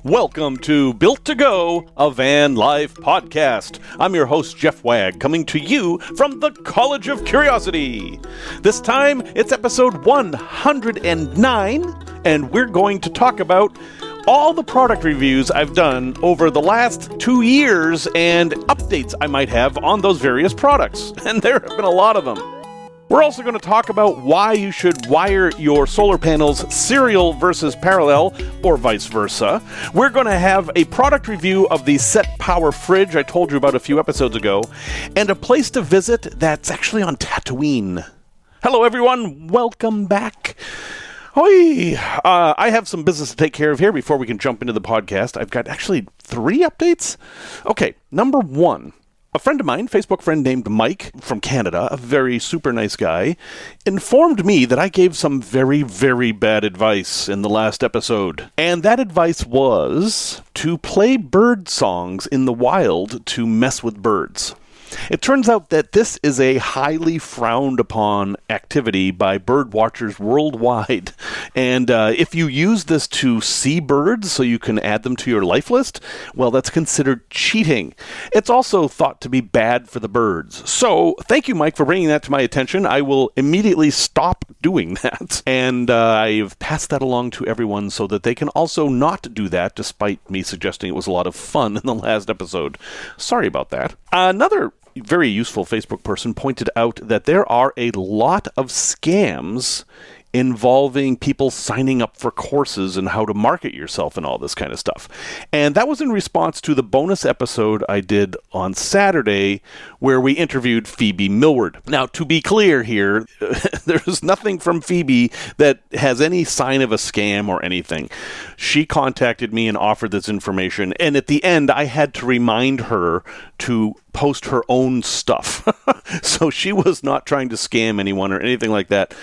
Welcome to Built to Go, a van life podcast. I'm your host, Jeff Wagg, coming to you from the College of Curiosity. This time, it's episode 109, and we're going to talk about all the product reviews I've done over the last 2 years and updates I might have on those various products. And there have been a lot of them. We're also going to talk about why you should wire your solar panels serial versus parallel, or vice versa. We're going to have a product review of the Setpower fridge I told you about a few episodes ago, and a place to visit that's actually on Tatooine. Hello everyone, welcome back. I have some business to take care of here before we can jump into the podcast. I've got actually 3 updates. Okay, number 1. A friend of mine, Facebook friend named Mike from Canada, a very super nice guy, informed me that I gave some very, very bad advice in the last episode. And that advice was to play bird songs in the wild to mess with birds. It turns out that this is a highly frowned upon activity by bird watchers worldwide. And if you use this to see birds so you can add them to your life list, well, that's considered cheating. It's also thought to be bad for the birds. So thank you, Mike, for bringing that to my attention. I will immediately stop doing that. And I've passed that along to everyone so that they can also not do that, despite me suggesting it was a lot of fun in the last episode. Sorry about that. Another very useful Facebook person pointed out that there are a lot of scams involving people signing up for courses and how to market yourself and all this kind of stuff. And that was in response to the bonus episode I did on Saturday where we interviewed Phoebe Millward. Now, to be clear here, there's nothing from Phoebe that has any sign of a scam or anything. She contacted me and offered this information, and at the end, I had to remind her to post her own stuff. So she was not trying to scam anyone or anything like that.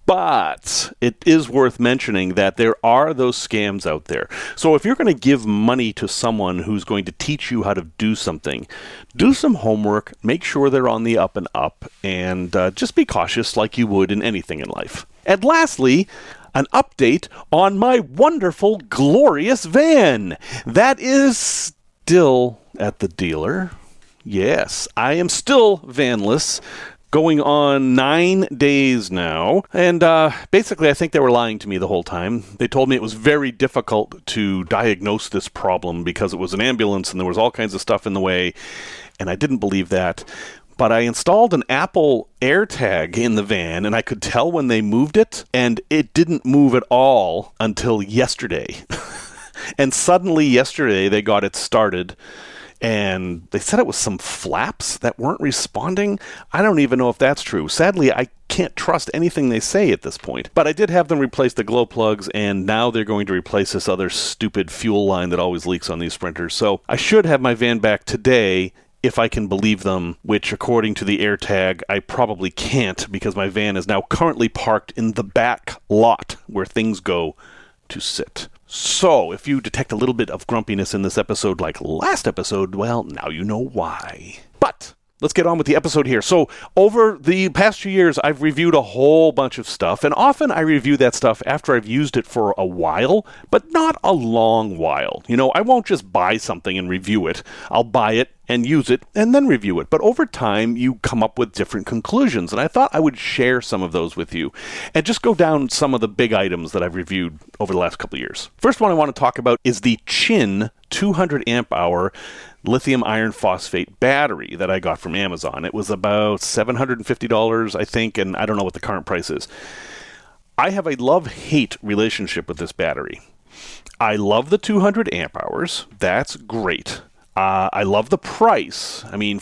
But it is worth mentioning that there are those scams out there. So if you're going to give money to someone who's going to teach you how to do something, do some homework, make sure they're on the up and up, and just be cautious like you would in anything in life. And lastly, an update on my wonderful, glorious van. That is still at the dealer. Yes, I am still vanless. Going on 9 days now, and basically I think they were lying to me the whole time. They told me it was very difficult to diagnose this problem because it was an ambulance and there was all kinds of stuff in the way, and I didn't believe that. But I installed an Apple AirTag in the van, and I could tell when they moved it, and it didn't move at all until yesterday. And suddenly yesterday they got it started, and they said it was some flaps that weren't responding. I don't even know if that's true. Sadly, I can't trust anything they say at this point. But I did have them replace the glow plugs, and now they're going to replace this other stupid fuel line that always leaks on these Sprinters. So I should have my van back today, if I can believe them, which according to the AirTag, I probably can't, because my van is now currently parked in the back lot where things go to sit. So, if you detect a little bit of grumpiness in this episode like last episode, well, now you know why. But let's get on with the episode here. So, over the past few years, I've reviewed a whole bunch of stuff, and often I review that stuff after I've used it for a while, but not a long while. You know, I won't just buy something and review it. I'll buy it and use it and then review it. But over time, you come up with different conclusions, and I thought I would share some of those with you and just go down some of the big items that I've reviewed over the last couple of years. First one I want to talk about is the Chin 200 amp hour lithium iron phosphate battery that I got from Amazon. It was about $750, I think, and I don't know what the current price is. I have a love-hate relationship with this battery. I love the 200 amp hours. That's great. I love the price. I mean,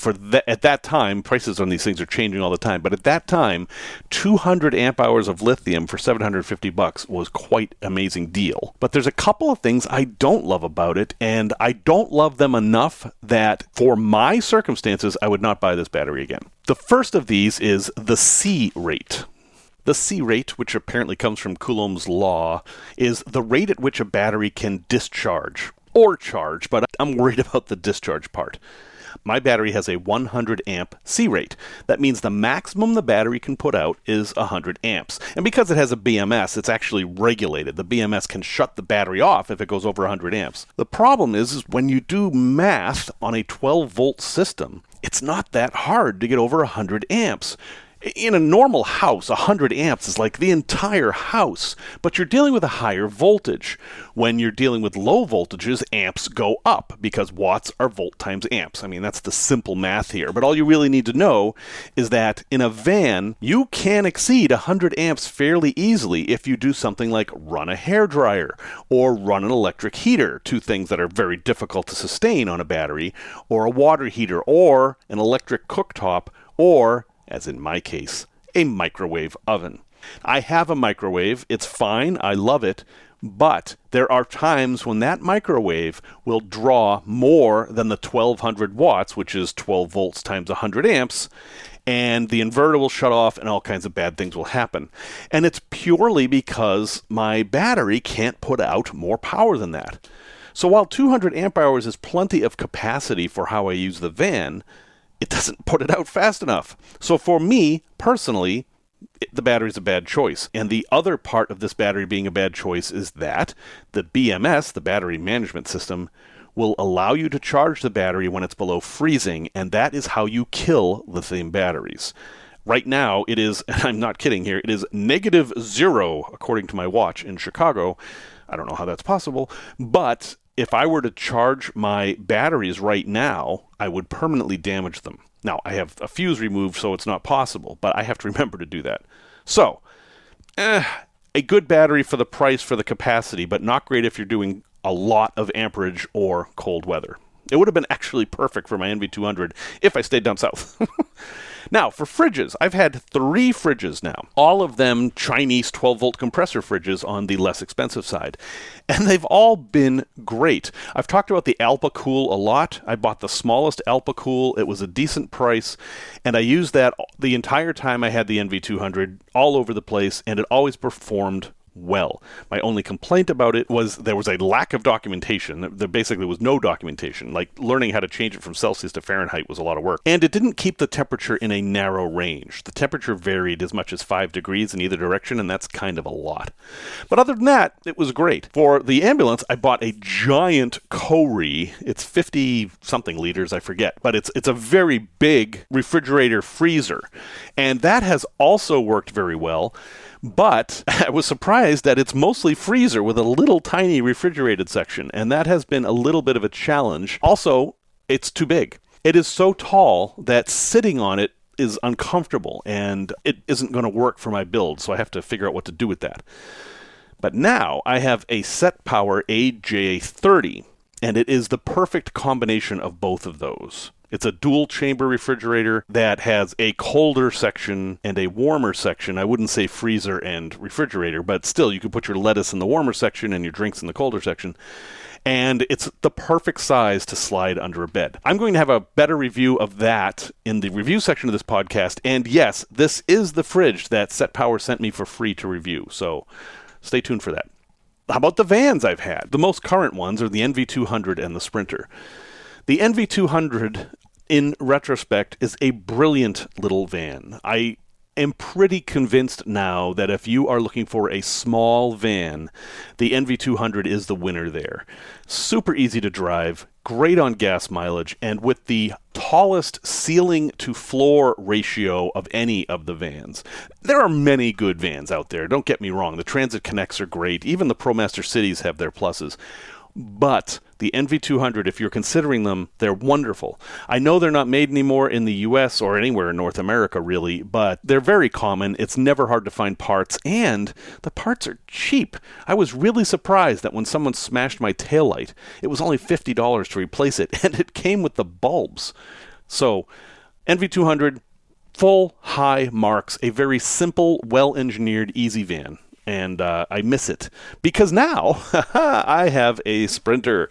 at that time, prices on these things are changing all the time, but at that time, 200 amp hours of lithium for $750 was quite an amazing deal. But there's a couple of things I don't love about it, and I don't love them enough that for my circumstances, I would not buy this battery again. The first of these is the C rate. The C rate, which apparently comes from Coulomb's law, is the rate at which a battery can discharge. Or charge, but I'm worried about the discharge part. My battery has a 100 amp C rate. That means the maximum the battery can put out is 100 amps. And because it has a BMS, it's actually regulated. The BMS can shut the battery off if it goes over 100 amps. The problem is when you do math on a 12-volt system, it's not that hard to get over 100 amps. In a normal house, 100 amps is like the entire house, but you're dealing with a higher voltage. When you're dealing with low voltages, amps go up because watts are volt times amps. I mean, that's the simple math here, but all you really need to know is that in a van, you can exceed 100 amps fairly easily if you do something like run a hairdryer or run an electric heater, two things that are very difficult to sustain on a battery, or a water heater, or an electric cooktop, or as in my case, a microwave oven. I have a microwave. It's fine. I love it. But there are times when that microwave will draw more than the 1200 watts, which is 12 volts times 100 amps, and the inverter will shut off and all kinds of bad things will happen. And it's purely because my battery can't put out more power than that. So while 200 amp hours is plenty of capacity for how I use the van, it doesn't put it out fast enough. So for me, personally, the battery's a bad choice. And the other part of this battery being a bad choice is that the BMS, the battery management system, will allow you to charge the battery when it's below freezing, and that is how you kill lithium batteries. Right now, it is, and I'm not kidding here, it is -0, according to my watch in Chicago. I don't know how that's possible, but if I were to charge my batteries right now, I would permanently damage them. Now, I have a fuse removed, so it's not possible, but I have to remember to do that. So, a good battery for the price, for the capacity, but not great if you're doing a lot of amperage or cold weather. It would have been actually perfect for my NV200 if I stayed down south. Now, for fridges, I've had 3 fridges now. All of them Chinese 12-volt compressor fridges on the less expensive side. And they've all been great. I've talked about the AlpaCool a lot. I bought the smallest AlpaCool. It was a decent price. And I used that the entire time I had the NV200 all over the place, and it always performed well. My only complaint about it was there was a lack of documentation. There basically was no documentation. Like learning how to change it from Celsius to Fahrenheit was a lot of work. And it didn't keep the temperature in a narrow range. The temperature varied as much as 5 degrees in either direction, and that's kind of a lot. But other than that, it was great. For the ambulance, I bought a giant Kori. It's 50-something liters, I forget. But it's a very big refrigerator freezer. And that has also worked very well. But I was surprised that it's mostly freezer with a little tiny refrigerated section, and that has been a little bit of a challenge. Also, it's too big. It is so tall that sitting on it is uncomfortable, and it isn't going to work for my build, so I have to figure out what to do with that. But now I have a Setpower AJ30, and it is the perfect combination of both of those. It's a dual chamber refrigerator that has a colder section and a warmer section. I wouldn't say freezer and refrigerator, but still you could put your lettuce in the warmer section and your drinks in the colder section. And it's the perfect size to slide under a bed. I'm going to have a better review of that in the review section of this podcast. And yes, this is the fridge that Setpower sent me for free to review. So stay tuned for that. How about the vans I've had? The most current ones are the NV200 and the Sprinter. The NV200, in retrospect, is a brilliant little van. I am pretty convinced now that if you are looking for a small van, the NV200 is the winner there. Super easy to drive, great on gas mileage, and with the tallest ceiling to floor ratio of any of the vans. There are many good vans out there, don't get me wrong. The Transit Connects are great. Even the ProMaster Cities have their pluses. But the NV200, if you're considering them, they're wonderful. I know they're not made anymore in the US or anywhere in North America, really, but they're very common. It's never hard to find parts, and the parts are cheap. I was really surprised that when someone smashed my taillight, it was only $50 to replace it, and it came with the bulbs. So, NV200, full high marks, a very simple, well-engineered, easy van. And I miss it because now I have a Sprinter.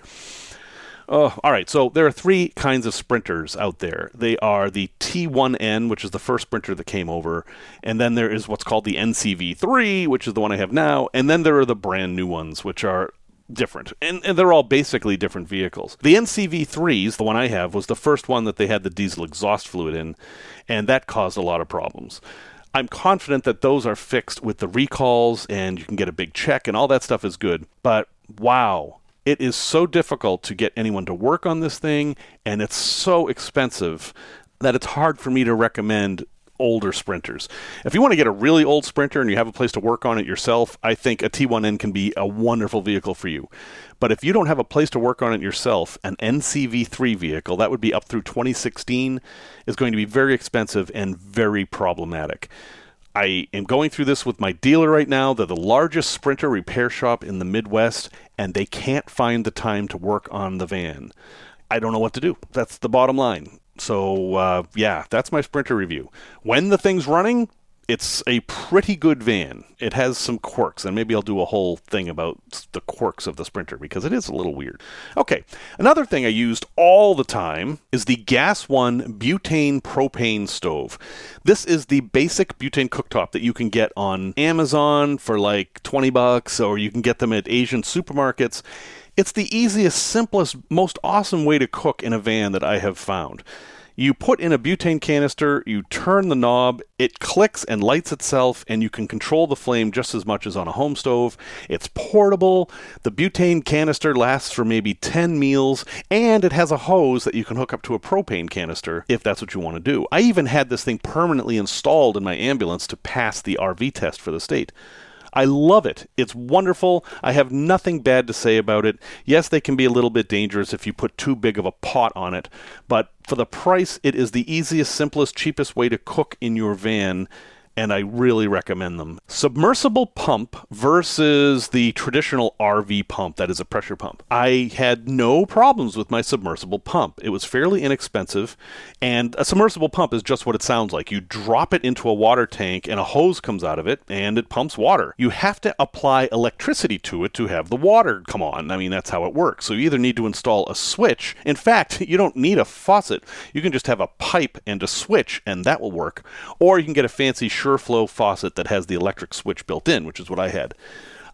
Oh, all right, so there are 3 kinds of Sprinters out there. They are the T1N, which is the first Sprinter that came over, and then there is what's called the NCV3, which is the one I have now, and then there are the brand new ones, which are different. And they're all basically different vehicles. The NCV3s, the one I have, was the first one that they had the diesel exhaust fluid in, and that caused a lot of problems. I'm confident that those are fixed with the recalls, and you can get a big check, and all that stuff is good. But wow, it is so difficult to get anyone to work on this thing, and it's so expensive that it's hard for me to recommend older Sprinters. If you want to get a really old Sprinter and you have a place to work on it yourself, I think a T1N can be a wonderful vehicle for you. But if you don't have a place to work on it yourself, an NCV3 vehicle, that would be up through 2016, is going to be very expensive and very problematic. I am going through this with my dealer right now. They're the largest Sprinter repair shop in the Midwest, and they can't find the time to work on the van. I don't know what to do. That's the bottom line. So, yeah, that's my Sprinter review. When the thing's running, it's a pretty good van. It has some quirks, and maybe I'll do a whole thing about the quirks of the Sprinter, because it is a little weird. Okay, another thing I used all the time is the Gas One butane propane stove. This is the basic butane cooktop that you can get on Amazon for like $20, or you can get them at Asian supermarkets. It's the easiest, simplest, most awesome way to cook in a van that I have found. You put in a butane canister, you turn the knob, it clicks and lights itself, and you can control the flame just as much as on a home stove. It's portable, the butane canister lasts for maybe 10 meals, and it has a hose that you can hook up to a propane canister if that's what you want to do. I even had this thing permanently installed in my ambulance to pass the RV test for the state. I love it. It's wonderful. I have nothing bad to say about it. Yes, they can be a little bit dangerous if you put too big of a pot on it, but for the price, it is the easiest, simplest, cheapest way to cook in your van, and I really recommend them. Submersible pump versus the traditional RV pump that is a pressure pump. I had no problems with my submersible pump. It was fairly inexpensive, and a submersible pump is just what it sounds like. You drop it into a water tank, and a hose comes out of it, and it pumps water. You have to apply electricity to it to have the water come on. I mean, that's how it works. So you either need to install a switch. In fact, you don't need a faucet. You can just have a pipe and a switch, and that will work. Or you can get a fancy SureFlow faucet that has the electric switch built in, which is what I had.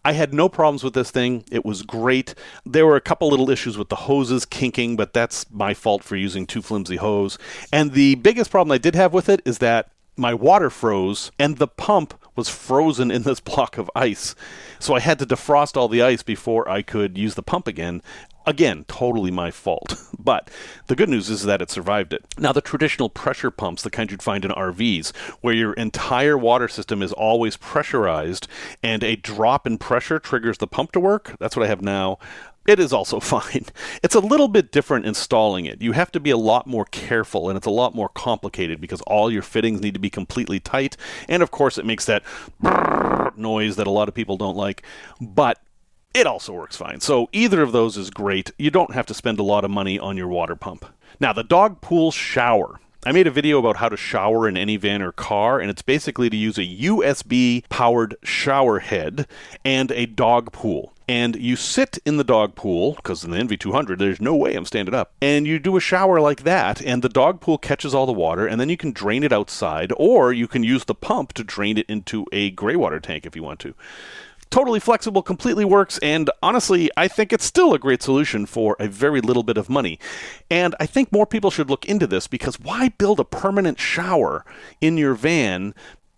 I had no problems with this thing. It was great. There were a couple little issues with the hoses kinking, but that's my fault for using too flimsy hose. And the biggest problem I did have with it is that my water froze and the pump was frozen in this block of ice. So I had to defrost all the ice before I could use the pump again. Again, totally my fault. But the good news is that it survived it. Now, the traditional pressure pumps, the kind you'd find in RVs, where your entire water system is always pressurized and a drop in pressure triggers the pump to work, that's what I have now. It is also fine. It's a little bit different installing it. You have to be a lot more careful, and it's a lot more complicated because all your fittings need to be completely tight. And of course, it makes that noise that a lot of people don't like. But it also works fine. So either of those is great. You don't have to spend a lot of money on your water pump. Now, the dog pool shower. I made a video about how to shower in any van or car, and it's basically to use a USB-powered shower head and a dog pool. And you sit in the dog pool, because in the NV200, there's no way I'm standing up, and you do a shower like that, and the dog pool catches all the water, and then you can drain it outside, or you can use the pump to drain it into a gray water tank if you want to. Totally flexible, completely works, and honestly, I think it's still a great solution for a very little bit of money. And I think more people should look into this, because why build a permanent shower in your van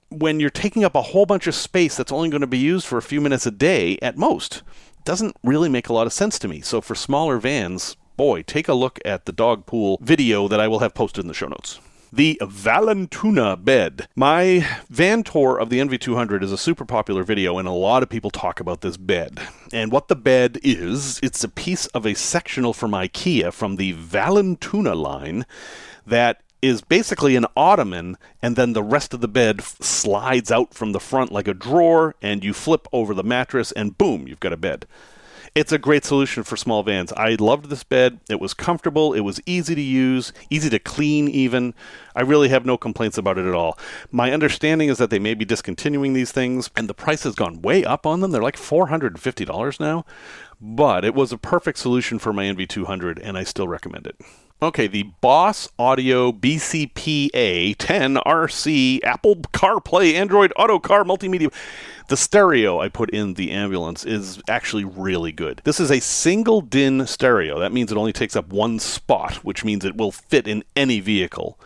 when you're taking up a whole bunch of space that's only going to be used for a few minutes a day at most? Doesn't really make a lot of sense to me. So for smaller vans, boy, take a look at the dog pool video that I will have posted in the show notes. The Valentuna bed. My van tour of the NV200 is a super popular video, and a lot of people talk about this bed. And what the bed is, it's a piece of a sectional from IKEA from the Valentuna line that is basically an ottoman, and then the rest of the bed slides out from the front like a drawer, and you flip over the mattress, and boom, you've got a bed. It's a great solution for small vans. I loved this bed. It was comfortable. It was easy to use, easy to clean even. I really have no complaints about it at all. My understanding is that they may be discontinuing these things, and the price has gone way up on them. They're like $450 now. But it was a perfect solution for my NV200, and I still recommend it. Okay, the Boss Audio BCPA 10RC Apple CarPlay Android Auto Car Multimedia. The stereo I put in the ambulance is actually really good. This is a single DIN stereo. That means it only takes up one spot, which means it will fit in any vehicle.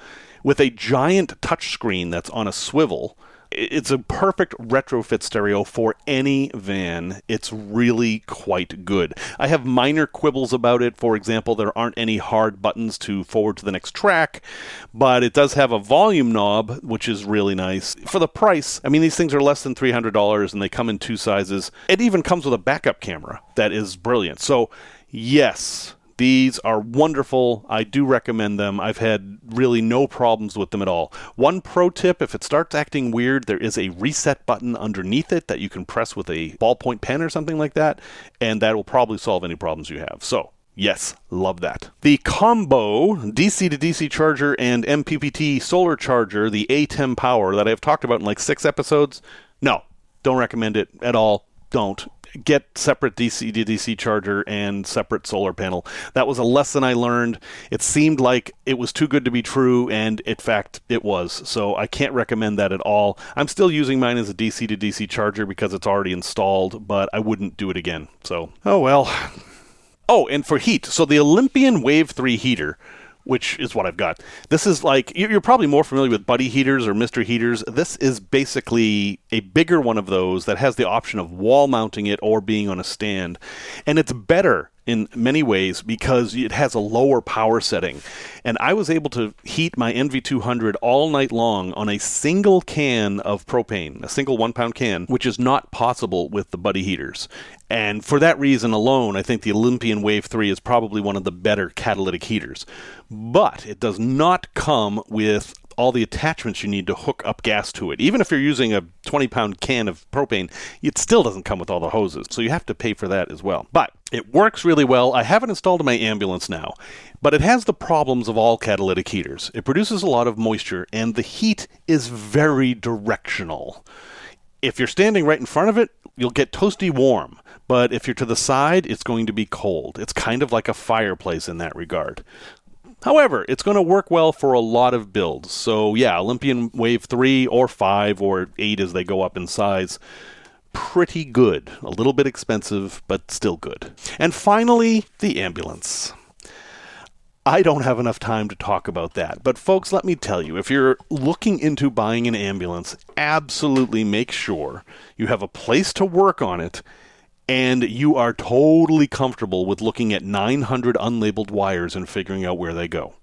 With a giant touchscreen that's on a swivel, it's a perfect retrofit stereo for any van. It's really quite good. I have minor quibbles about it. For example, there aren't any hard buttons to forward to the next track, but it does have a volume knob, which is really nice. For the price, I mean, these things are less than $300 and they come in two sizes. It even comes with a backup camera that is brilliant. So, yes, these are wonderful. I do recommend them. I've had really no problems with them at all. One pro tip, if it starts acting weird, there is a reset button underneath it that you can press with a ballpoint pen or something like that, and that will probably solve any problems you have. So, yes, love that. The combo DC to DC charger and MPPT solar charger, the Setpower that I've talked about in like 6 episodes, no, don't recommend it at all. Don't. Get separate DC to DC charger and separate solar panel. That was a lesson I learned. It seemed like it was too good to be true, and in fact, it was. So I can't recommend that at all. I'm still using mine as a DC to DC charger because it's already installed, but I wouldn't do it again. So, oh well. Oh, and for heat. So the Olympian Wave 3 heater, which is what I've got. This is like, you're probably more familiar with Buddy heaters or Mr. Heaters. This is basically a bigger one of those that has the option of wall mounting it or being on a stand. And it's better in many ways because it has a lower power setting. And I was able to heat my NV200 all night long on a single can of propane, a single 1-pound can, which is not possible with the Buddy heaters. And for that reason alone, I think the Olympian Wave 3 is probably one of the better catalytic heaters. But it does not come with all the attachments you need to hook up gas to it. Even if you're using a 20-pound can of propane, it still doesn't come with all the hoses. So you have to pay for that as well. But it works really well. I have it installed in my ambulance now. But it has the problems of all catalytic heaters. It produces a lot of moisture, and the heat is very directional. If you're standing right in front of it, you'll get toasty warm. But if you're to the side, it's going to be cold. It's kind of like a fireplace in that regard. However, it's going to work well for a lot of builds. So yeah, Olympian Wave 3 or 5 or 8 as they go up in size. Pretty good. A little bit expensive, but still good. And finally, the ambulance. I don't have enough time to talk about that. But folks, let me tell you, if you're looking into buying an ambulance, absolutely make sure you have a place to work on it and you are totally comfortable with looking at 900 unlabeled wires and figuring out where they go.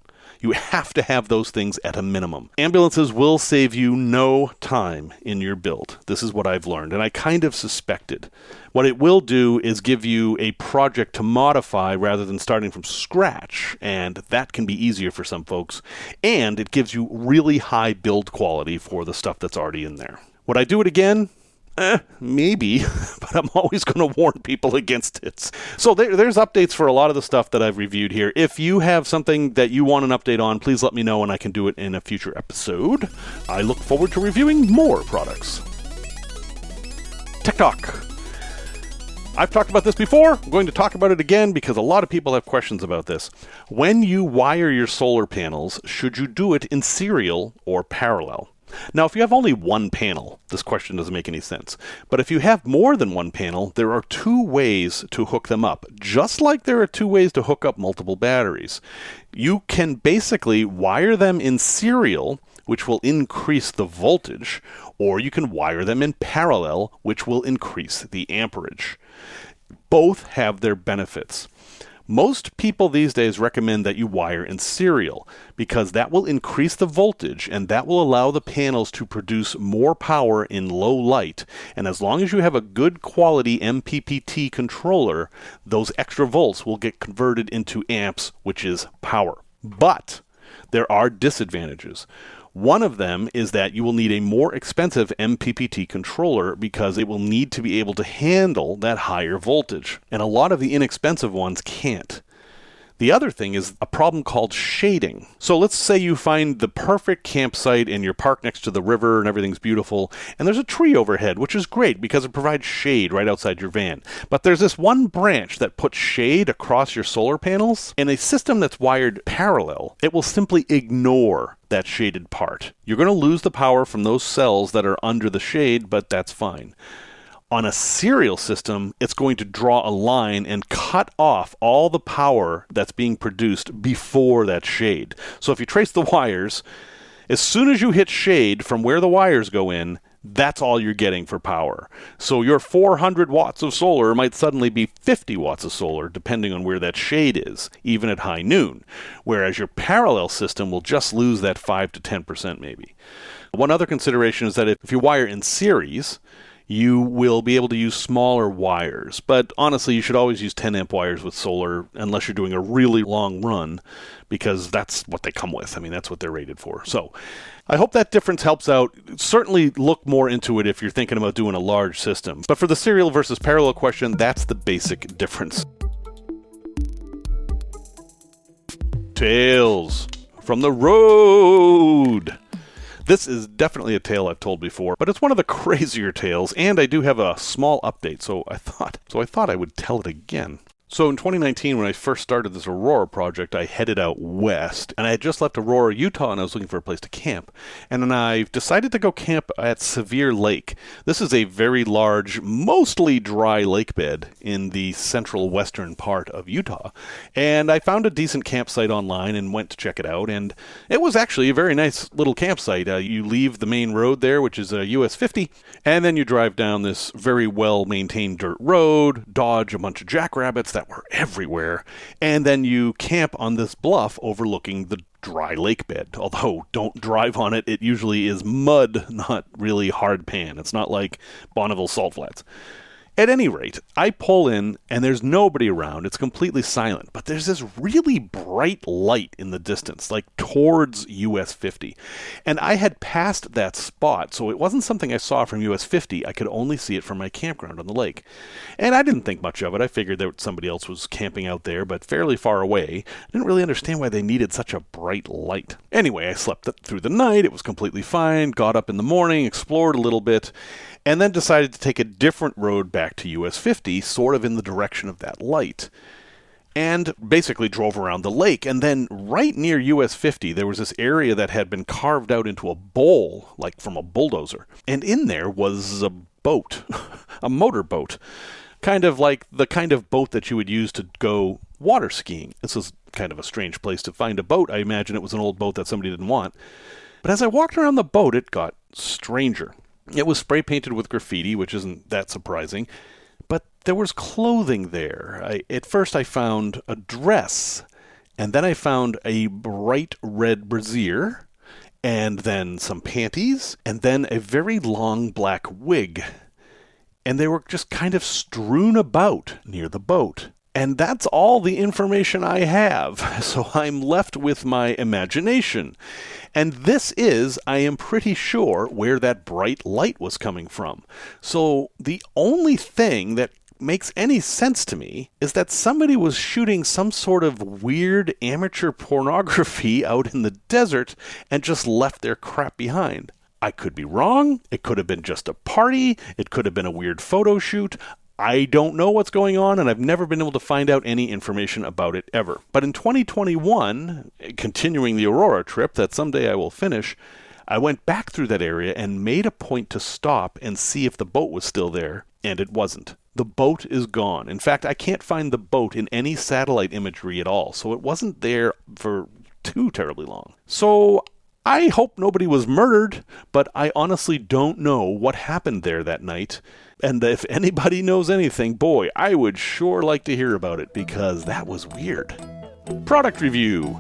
You have to have those things at a minimum. Ambulances will save you no time in your build. This is what I've learned, and I kind of suspected. What it will do is give you a project to modify rather than starting from scratch, and that can be easier for some folks. And it gives you really high build quality for the stuff that's already in there. Would I do it again? Maybe, but I'm always going to warn people against it. So there's updates for a lot of the stuff that I've reviewed here. If you have something that you want an update on, please let me know and I can do it in a future episode. I look forward to reviewing more products. Tech Talk. I've talked about this before. I'm going to talk about it again because a lot of people have questions about this. When you wire your solar panels, should you do it in serial or parallel? Now, if you have only one panel, this question doesn't make any sense. But if you have more than one panel, there are 2 ways to hook them up, just like there are 2 ways to hook up multiple batteries. You can basically wire them in serial, which will increase the voltage, or you can wire them in parallel, which will increase the amperage. Both have their benefits. Most people these days recommend that you wire in serial because that will increase the voltage and that will allow the panels to produce more power in low light. And as long as you have a good quality MPPT controller, those extra volts will get converted into amps, which is power. But there are disadvantages. One of them is that you will need a more expensive MPPT controller because it will need to be able to handle that higher voltage. And a lot of the inexpensive ones can't. The other thing is a problem called shading. So let's say you find the perfect campsite and you're parked next to the river and everything's beautiful, and there's a tree overhead, which is great because it provides shade right outside your van. But there's this one branch that puts shade across your solar panels. In a system that's wired parallel, it will simply ignore that shaded part. You're going to lose the power from those cells that are under the shade, but that's fine. On a serial system, it's going to draw a line and cut off all the power that's being produced before that shade. So if you trace the wires, as soon as you hit shade from where the wires go in, that's all you're getting for power. So your 400 watts of solar might suddenly be 50 watts of solar, depending on where that shade is, even at high noon. Whereas your parallel system will just lose that 5 to 10% maybe. One other consideration is that if you wire in series, you will be able to use smaller wires. But honestly, you should always use 10 amp wires with solar unless you're doing a really long run, because that's what they come with. I mean, that's what they're rated for. So I hope that difference helps out. Certainly look more into it if you're thinking about doing a large system. But for the serial versus parallel question, that's the basic difference. Tales from the road. This is definitely a tale I've told before, but it's one of the crazier tales, and I do have a small update, so I thought I would tell it again. So in 2019, when I first started this Aurora project, I headed out west, and I had just left Aurora, Utah, and I was looking for a place to camp. And then I decided to go camp at Sevier Lake. This is a very large, mostly dry lake bed in the central western part of Utah. And I found a decent campsite online and went to check it out, and it was actually a very nice little campsite. You leave the main road there, which is a US 50, and then you drive down this very well-maintained dirt road, dodge a bunch of jackrabbits that were everywhere, and then you camp on this bluff overlooking the dry lake bed. Although, don't drive on it. It usually is mud, not really hard pan. It's not like Bonneville Salt Flats. At any rate, I pull in, and there's nobody around. It's completely silent. But there's this really bright light in the distance, like towards US 50. And I had passed that spot, so it wasn't something I saw from US 50. I could only see it from my campground on the lake. And I didn't think much of it. I figured that somebody else was camping out there, but fairly far away. I didn't really understand why they needed such a bright light. Anyway, I slept through the night. It was completely fine. Got up in the morning, explored a little bit, and then decided to take a different road back to US 50, sort of in the direction of that light. And basically drove around the lake. And then right near US 50, there was this area that had been carved out into a bowl, like from a bulldozer. And in there was a boat, a motorboat, kind of like the kind of boat that you would use to go water skiing. This is kind of a strange place to find a boat. I imagine it was an old boat that somebody didn't want. But as I walked around the boat, it got stranger. It was spray painted with graffiti, which isn't that surprising, but there was clothing there. At first I found a dress, and then I found a bright red brassiere, and then some panties, and then a very long black wig. And they were just kind of strewn about near the boat. And that's all the information I have, so I'm left with my imagination. And this is, I am pretty sure, where that bright light was coming from. So the only thing that makes any sense to me is that somebody was shooting some sort of weird amateur pornography out in the desert and just left their crap behind. I could be wrong. It could have been just a party. It could have been a weird photo shoot. I don't know what's going on, and I've never been able to find out any information about it ever. But in 2021, continuing the Aurora trip that someday I will finish, I went back through that area and made a point to stop and see if the boat was still there, and it wasn't. The boat is gone. In fact, I can't find the boat in any satellite imagery at all, so it wasn't there for too terribly long. So I hope nobody was murdered, but I honestly don't know what happened there that night. And if anybody knows anything, boy, I would sure like to hear about it, because that was weird. Product review.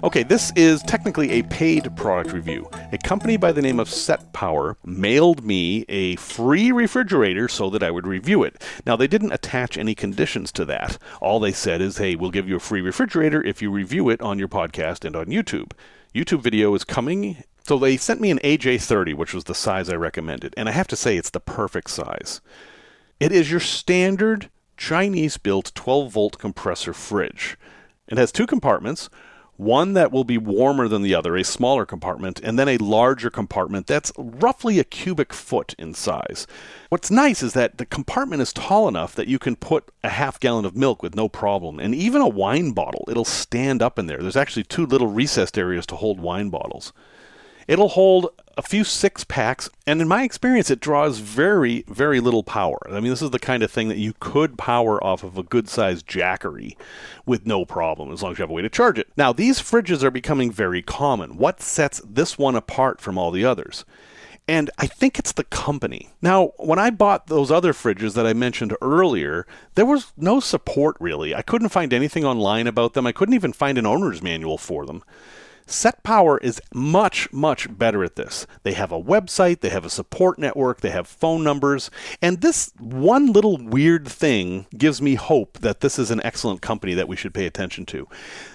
Okay, this is technically a paid product review. A company by the name of Setpower mailed me a free refrigerator so that I would review it. Now, they didn't attach any conditions to that. All they said is, hey, we'll give you a free refrigerator if you review it on your podcast and on YouTube. YouTube video is coming. So they sent me an AJ30, which was the size I recommended. And I have to say, it's the perfect size. It is your standard Chinese-built 12-volt compressor fridge. It has two compartments, one that will be warmer than the other, a smaller compartment, and then a larger compartment that's roughly a cubic foot in size. What's nice is that the compartment is tall enough that you can put a half gallon of milk with no problem, and even a wine bottle, it'll stand up in there. There's actually two little recessed areas to hold wine bottles. It'll hold a few 6-packs, and in my experience, it draws very, very little power. I mean, this is the kind of thing that you could power off of a good-sized Jackery with no problem, as long as you have a way to charge it. Now, these fridges are becoming very common. What sets this one apart from all the others? And I think it's the company. Now, when I bought those other fridges that I mentioned earlier, there was no support, really. I couldn't find anything online about them. I couldn't even find an owner's manual for them. Setpower is much, much better at this. They have a website, they have a support network, they have phone numbers, and this one little weird thing gives me hope that this is an excellent company that we should pay attention to.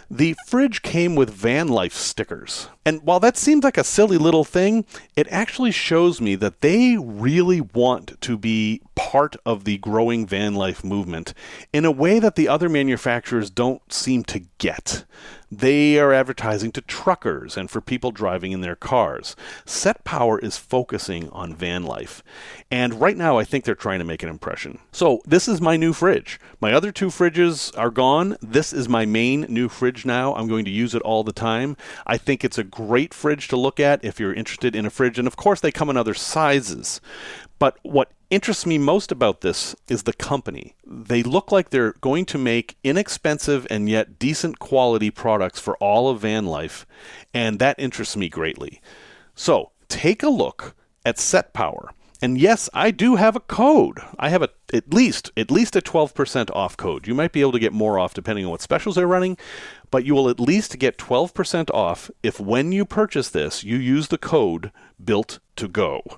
The fridge came with van life stickers. And while that seems like a silly little thing, it actually shows me that they really want to be part of the growing van life movement in a way that the other manufacturers don't seem to get. They are advertising to truckers and for people driving in their cars. Setpower is focusing on van life. And right now, I think they're trying to make an impression. So this is my new fridge. My other two fridges are gone. This is my main new fridge now. I'm going to use it all the time. I think it's a great fridge to look at if you're interested in a fridge. And of course, they come in other sizes. But what interests me most about this is the company. They look like they're going to make inexpensive and yet decent quality products for all of van life, and that interests me greatly. So take a look at Setpower. And yes, I do have a code. I have at least a 12% off code. You might be able to get more off depending on what specials they're running, but you will at least get 12% off if when you purchase this, you use the code BUILT2GO.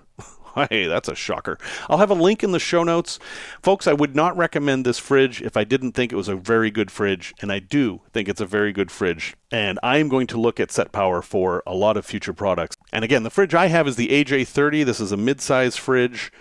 Hey, that's a shocker. I'll have a link in the show notes. Folks, I would not recommend this fridge if I didn't think it was a very good fridge, and I do think it's a very good fridge. And I am going to look at Setpower for a lot of future products. And again, the fridge I have is the AJ30. This is a mid-size fridge.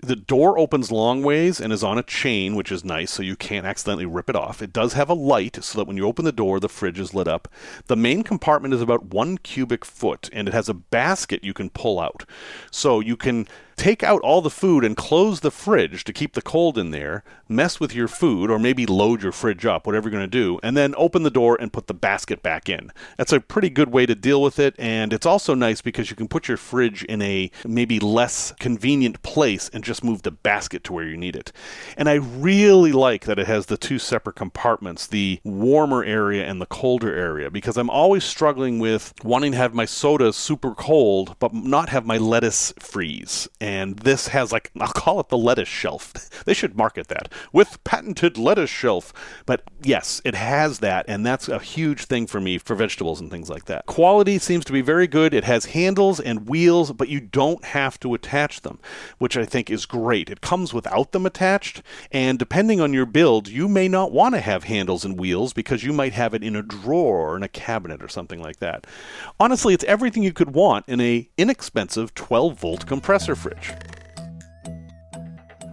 The door opens long ways and is on a chain, which is nice, so you can't accidentally rip it off. It does have a light, so that when you open the door, the fridge is lit up. The main compartment is about 1 cubic foot, and it has a basket you can pull out. So you can take out all the food and close the fridge to keep the cold in there, mess with your food, or maybe load your fridge up, whatever you're going to do, and then open the door and put the basket back in. That's a pretty good way to deal with it, and it's also nice because you can put your fridge in a maybe less convenient place and just move the basket to where you need it. And I really like that it has the two separate compartments, the warmer area and the colder area, because I'm always struggling with wanting to have my soda super cold, but not have my lettuce freeze. And this has, like, I'll call it the lettuce shelf. They should market that with patented lettuce shelf. But yes, it has that, and that's a huge thing for me for vegetables and things like that. Quality seems to be very good. It has handles and wheels, but you don't have to attach them, which I think is great. It comes without them attached, and depending on your build, you may not want to have handles and wheels because you might have it in a drawer or in a cabinet or something like that. Honestly, it's everything you could want in a inexpensive 12-volt compressor fridge.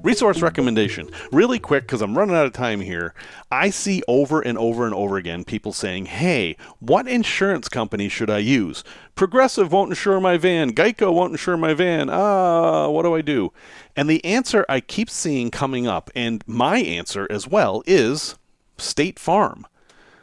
Resource recommendation. Really quick, because I'm running out of time here. I see over and over and over again people saying, hey, what insurance company should I use? Progressive won't insure my van. Geico won't insure my van. What do I do? And the answer I keep seeing coming up, and my answer as well, is State Farm.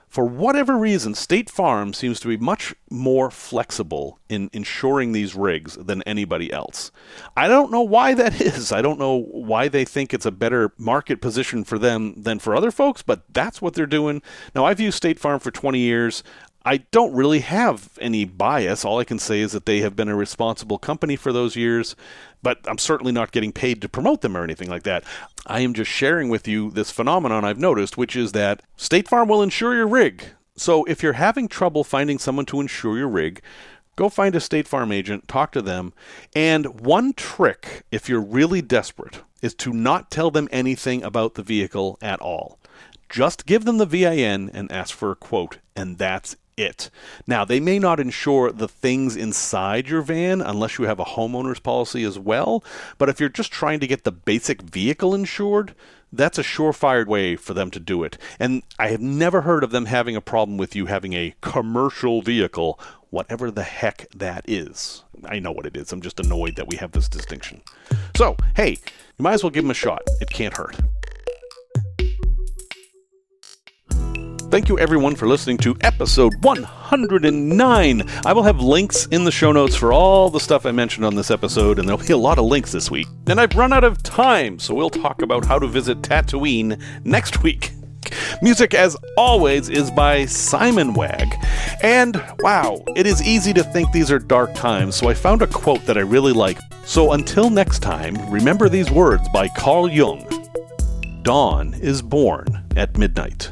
For whatever reason, State Farm seems to be much more flexible in insuring these rigs than anybody else. I don't know why that is. I don't know why they think it's a better market position for them than for other folks, but that's what they're doing. Now, I've used State Farm for 20 years. I don't really have any bias. All I can say is that they have been a responsible company for those years, but I'm certainly not getting paid to promote them or anything like that. I am just sharing with you this phenomenon I've noticed, which is that State Farm will insure your rig. So if you're having trouble finding someone to insure your rig, go find a State Farm agent, talk to them. And one trick, if you're really desperate, is to not tell them anything about the vehicle at all. Just give them the VIN and ask for a quote, and that's it. Now, they may not insure the things inside your van unless you have a homeowner's policy as well, but if you're just trying to get the basic vehicle insured, that's a surefire way for them to do it. And I have never heard of them having a problem with you having a commercial vehicle, whatever the heck that is. I know what it is. I'm just annoyed that we have this distinction. So, hey, you might as well give them a shot. It can't hurt. Thank you, everyone, for listening to episode 109. I will have links in the show notes for all the stuff I mentioned on this episode, and there'll be a lot of links this week. And I've run out of time, so we'll talk about how to visit Tatooine next week. Music, as always, is by Simon Wag. And, wow, it is easy to think these are dark times, so I found a quote that I really like. So until next time, remember these words by Carl Jung. Dawn is born at midnight.